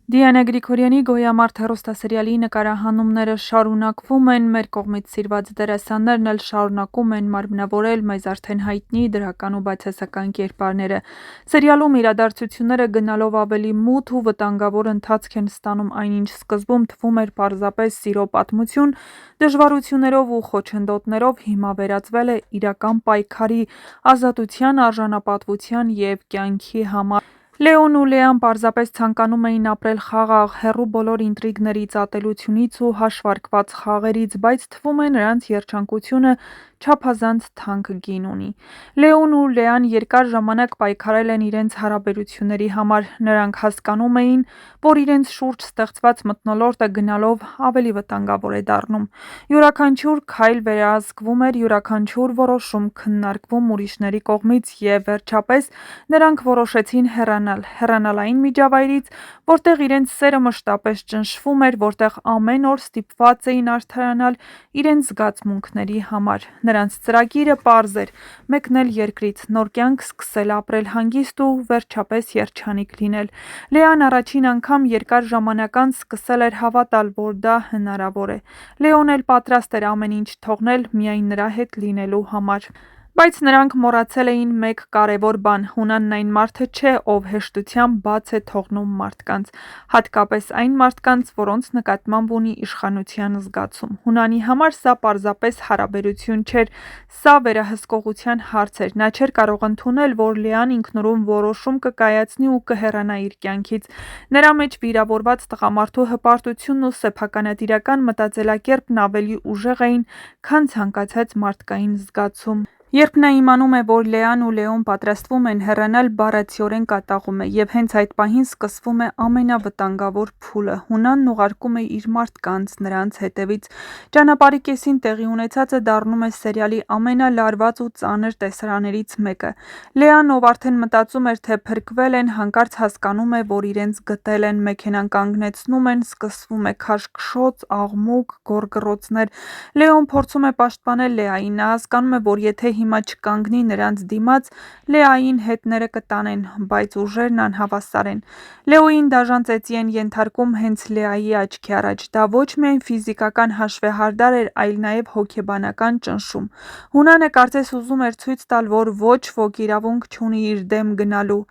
Դիանա Գրիգորյանի «Գոյամարտ» հեռուստասերիալի նկարահանումները շարունակվում են, մեր կողմից սիրված դերասաններն էլ շարունակում են մարմնավորել մեզ արդեն հայտնի դրական ու բացասական կերպարները։ Սերիալում իրադարձությունները գնալով ավելի մութ ու վտանգավոր ընթացք են ստանում, այնինչ սկզբում թվում էր պարզապես սիրո պատմություն, դժվարություններով ու խոչընդոտներով հիմա վերածվել է իրական պայքարի, ազատության, արժանապատվության և կյանքի համար։ Լեոն ու Լեան պարզապես ցանկանում էին ապրել խաղաղ, հեռու բոլոր ինտրիգներից, ատելությունից ու հաշվարկված խաղերից, բայց թվում է նրանց երջանկությունը չափազանց թանկ գին ունի։ Լեոն ու Լեան երկար ժամանակ պայքարել են իրենց հարաբերությունների համար, նրանք հասկանում էին, որ իրենց շուրջ ստեղծված մթնոլորտը գնալով ավելի վտանգավոր է դառնում։ Յուրաքանչյուր քայլ վերահսկվում էր, յուրաքանչյուր որոշում քննարկվում ուրիշների կողմից և վերջապես նրանք որոշեցին հեռանալ այն միջավայրից, որտեղ իրենց սերը մշտապես ճնշվում էր, որտեղ ամեն օր ստիպված էին արդարանալ իրենց զգացմունքների համար։ Նրանց ծրագիրը պարզ էր՝ մեկնել երկրից, նոր կյանք սկսել ապրել հանգիստ ու վերջապես երջանիկ լինել։ Լեան առաջին անգամ երկար ժամանակ անց սկսել էր հավատալ, որ դա հնարավոր է։ Լեոն էլ պատրաստ էր ամեն ինչ թողնել միայն նրա հետ լինելու համար։ Բայց նրանք մոռացել էին մեկ կարևոր բան՝ Հունանն այն մարդը չէ, ով հեշտությամբ բաց է թողնում մարդկանց, հատկապես այն մարդկանց, որոնց նկատմամբ ունի իշխանության զգացում։ Հունանի համար սա պարզապես հարաբերություն չէր, սա վերահսկողության հարց էր։ Նա չէր կարող ընդունել, որ Լեան ինքնուրույն որոշում կկայացնի ու կհեռանա իր կյանքից։ Նրա մեջ վիրավորված տղամարդու հպարտությունն ու սեփականատիրական մտածելակերպն ավելի ուժեղ էին, քան ցանկացած մարդկային զգացում։ Երբ նա իմանում է, որ Լեան ու Լեոն պատրաստվում են հեռանալ, բառացիորեն կատաղում է, և հենց այդ պահին սկսվում է ամենավտանգավոր փուլը։ Հունանն ուղարկում է իր մարդկանց նրանց հետևից։ Ճանապարհի կեսին տեղի ունեցածը դառնում է սերիալի ամենալարված ու ծանր տեսարaniներից մեկը։ Լեան, ով արդեն մտածում էր, թե փրկվել են, հանկարծ հասկանում է, որ իրենց գտել են, մեքենան կանգնեցնում են, սկսվում է քաշքշոց, աղմուկ, գոռգոռոցներ։ Լեոն փորձում է պաշտպանել Լեային, նա հասկանում է, որ եթե հիմա չկանգնի նրանց դիմաց, Լեային հետները կտանեն, բայց ուժերն անհավասար են։ Լեոյին դաժան ծեծի են ենթարկում հենց Լեայի աչքի առաջ։ Դա ոչ միայն ֆիզիկական հաշվեհարդար էր, այլ նաև հոգեբանական ճնշում։ Հունանը կարծես ուզում էր ցույց տալ, որ ոչ ոք իրավունք չունի իր դեմ գնալու։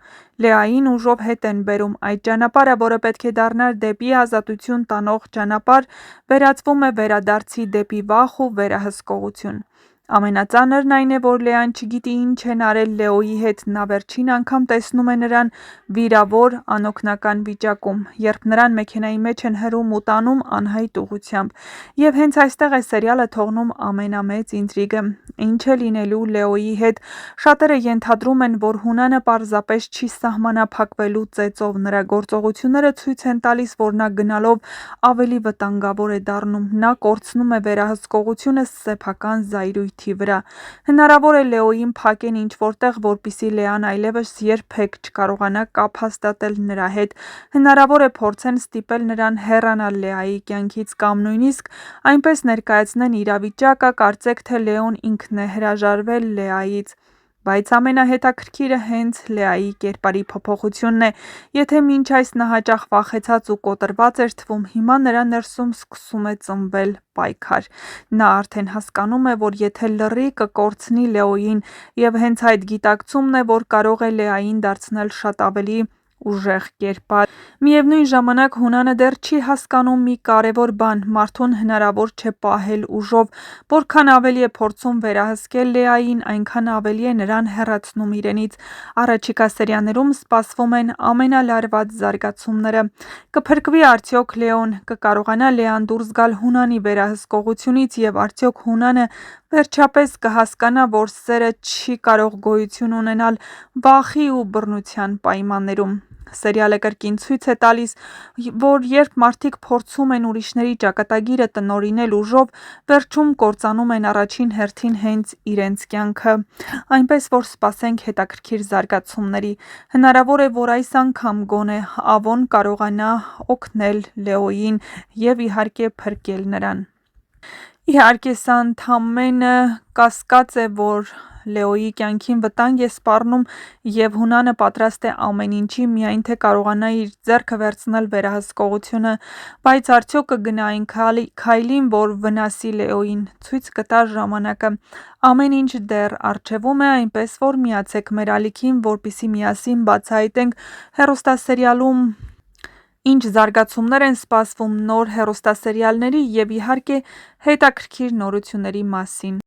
Լեային ուժով հետ են բերում։ Այդ ճանապարհը, որը պետք է դառնար դեպի ազատություն տանող ճանապարհ, վերածվում է վերադարձի դեպի վախ ու վերահսկողություն։ Ամենածանրն այն է, որ Լեան չգիտի ինչ են արել Լեոյի հետ, նա վերջին անգամ տեսնում է նրան վիրավոր, անօգնական վիճակում, երբ նրան մեքենայի մեջ են հրում ու տանում անհայտ ուղղությամբ։ Եվ հենց այստեղ է սերիալը թողնում ամենամեծ ինտրիգը։ Ինչ է լինելու Լեոյի հետ։ Շատերը ենթադրում են, որ Հունանը պարզապես չի սահմանափակվելու ծեծով, նրա գործողությունները ցույց են տալիս, որ նա գնալով ավելի վտանգավոր է դառնում։ Նա կորցնում է վերահսկողությունը սեփական զայրույթի վրա։ Հնարավոր է Լեոյին փակեն ինչ-որ տեղ, որպեսզի Լեան այլևս երբեք չկարողանա կապ հաստատել նրա հետ։ Հնարավոր է փորձեն ստիպել նրան հեռանալ Լեայի կյանքից կամ նույնիսկ այնպես ներկայացնեն իրավիճակը, կարծեք թե Լեոն ինքն է հրաժարվել Լեայից։ Բայց ամենահետաքրքիրը հենց Լեայի կերպարի փոփոխությունն է։ Եթե մինչ այս նա հաճախ վախեցած ու կոտրված էր թվում, հիմա նրա ներսում սկսում է ծնվել պայքար։ Նա արդեն հասկանում է, որ եթե լռի, կկորցնի Լեոյին, և հենց այդ գիտակցումն է, որ կարող է Լեային դարձնել շատ ավելի ուժեղ կերպար։ Միևնույն ժամանակ Հունանը դեռ չի հասկանում մի կարևոր բան՝ մարդուն հնարավոր չէ պահել ուժով։ Որքան ավելի է փորձում վերահսկել Լեային, այնքան ավելի է նրան հեռացնում իրենից։ Առաջիկա սերիաներում սպասվում են ամենալարված զարգացումները։ Կփրկվի արդյոք Լեոն, կկարողանա Լեան դուրս գալ Հունանի վերահսկողությունից, և արդյոք Հունանը վերջապես կհասկանա, որ սերը չի կարող գոյություն ունենալ վախի ու բռնության պայմաններում։ Սերիալը կրկին ցույց է տալիս, որ երբ մարդիկ փորձում են ուրիշների ճակատագիրը տնօրինել ուժով, վերջում կործանում են առաջին հերթին հենց իրենց կյանքը։ Այնպես որ սպասենք հետաքրքիր զարգացումների։ Հնարավոր է, որ այս անգամ գոնե Ավոն կարողանա օգնել Լեոյին և իհարկե փրկել նրան։ Իհարկե սա ընդամենը կասկած է, որ Լեոյի կյանքին վտանգ է սպառնում և Հունանը պատրաստ է ամեն ինչի, միայն թե կարողանա իր ձեռքը վերցնել վերահսկողությունը, բայց արդյոք կգնա այն քայլին, որ վնասի Լեոյին, ցույց կտա ժամանակը։ Ամեն ինչ դեռ առջևում է, այնպես որ միացեք մեր ալիքին, որպեսզի միասին բացահայտենք հեռուստասերիալում ինչ զարգացումներ են սպասվում նոր հեռուստասերիալների և իհարկե հետաքրքիր նորությունների մասին։